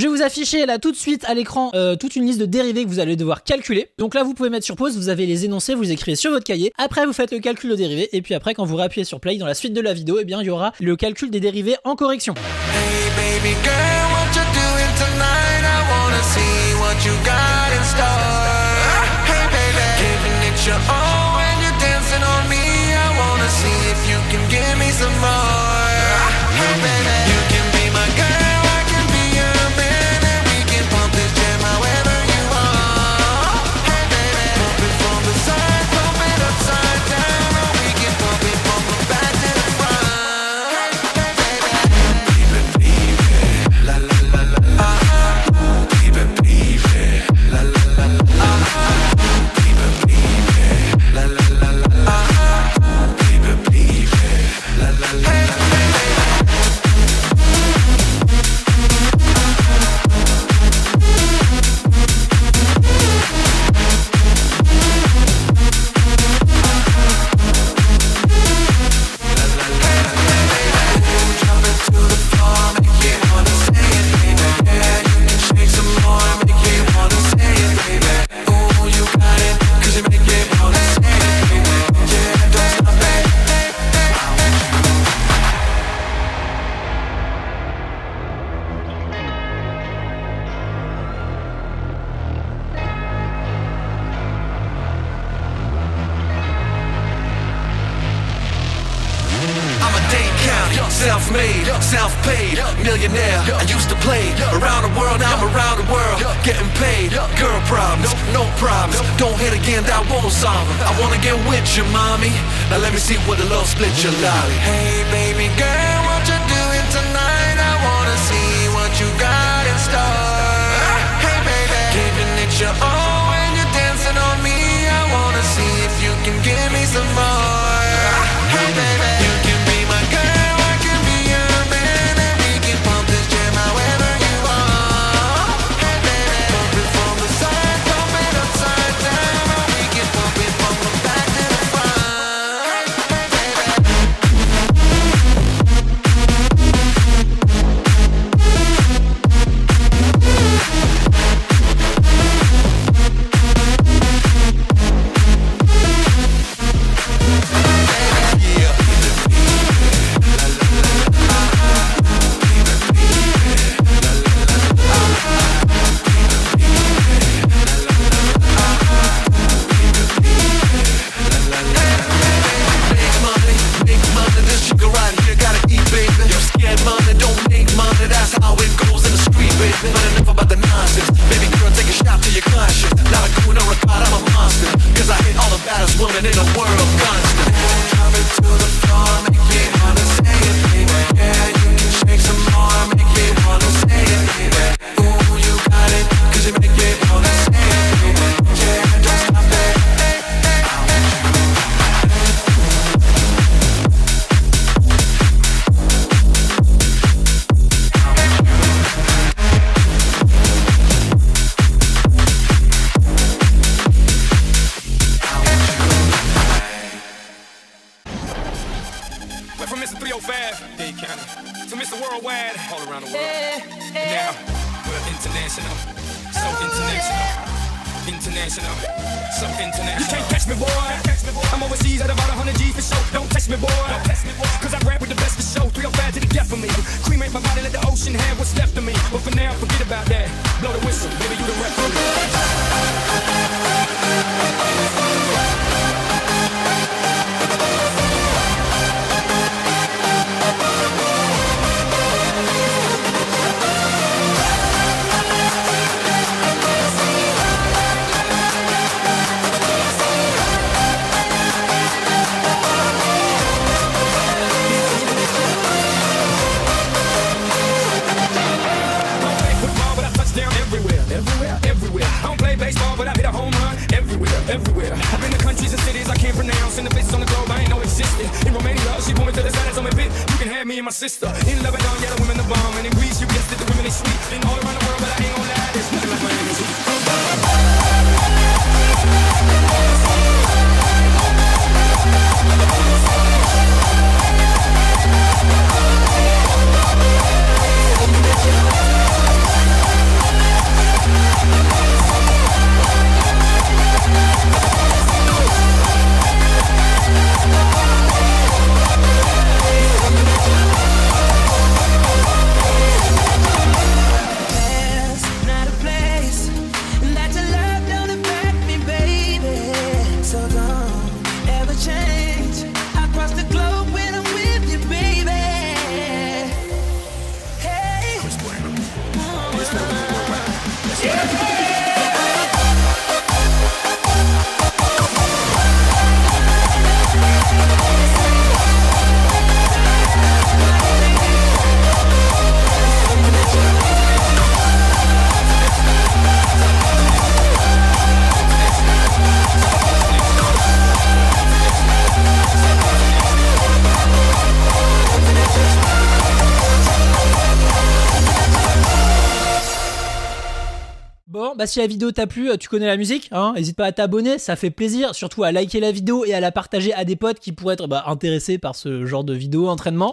Je vais vous afficher là tout de suite à l'écran toute une liste de dérivés que vous allez devoir calculer. Donc là vous pouvez mettre sur pause, vous avez les énoncés, vous les écrivez sur votre cahier. Après vous faites le calcul de dérivés et puis après quand vous réappuyez sur play dans la suite de la vidéo, et bien il y aura le calcul des dérivés en correction. Hey baby girl, what you doing tonight? I wanna see what you got in store. Hey baby, giving it your all when you're dancing on me. I wanna see if you can give me some more. Hey baby, you can be my girl, I can be your man, and we can pump this jam however you want. Hey baby, pump it from the side, pump it upside down, or we can pump it from the back to the front. Hey baby, baby, la la la la, baby, baby, la la la la, baby, baby, la la la la, baby, baby, la la la la. Self-made, self-paid, millionaire. I used to play around the world, now I'm around the world, getting paid. Girl problems, no problems. Don't hit again, that won't solve them. I wanna get with you, mommy. Now let me see what the love split your lolly. Hey, baby girl, what you doing tonight? I wanna see what you got in store. Hey, baby, giving it your all when you're dancing on me. I wanna see if you can give me some more. Hey, baby, you can be my girl. International, so international. You can't catch me, boy. I'm overseas at about 100 G for show. Don't test me, boy. Cause I rap with the best for show. 305 to the death of me. Cremate my body, let the ocean have what's left of me. But for now, forget about that. Blow the whistle, baby, you the everywhere. I've been to countries and cities I can't pronounce, and the places on the globe I ain't know existed. In Romania, she pulled me to the side, on my bit. You can have me and my sister. In Lebanon, yeah, the women the bomb, and in Greece, you guessed it, the women they sweet. Been all around the world, but I ain't gonna lie, there's nothing like my name is Bon, bah si la vidéo t'a plu, tu connais la musique, hein, n'hésite pas à t'abonner, ça fait plaisir, surtout à liker la vidéo et à la partager à des potes qui pourraient être intéressés par ce genre de vidéo entraînement.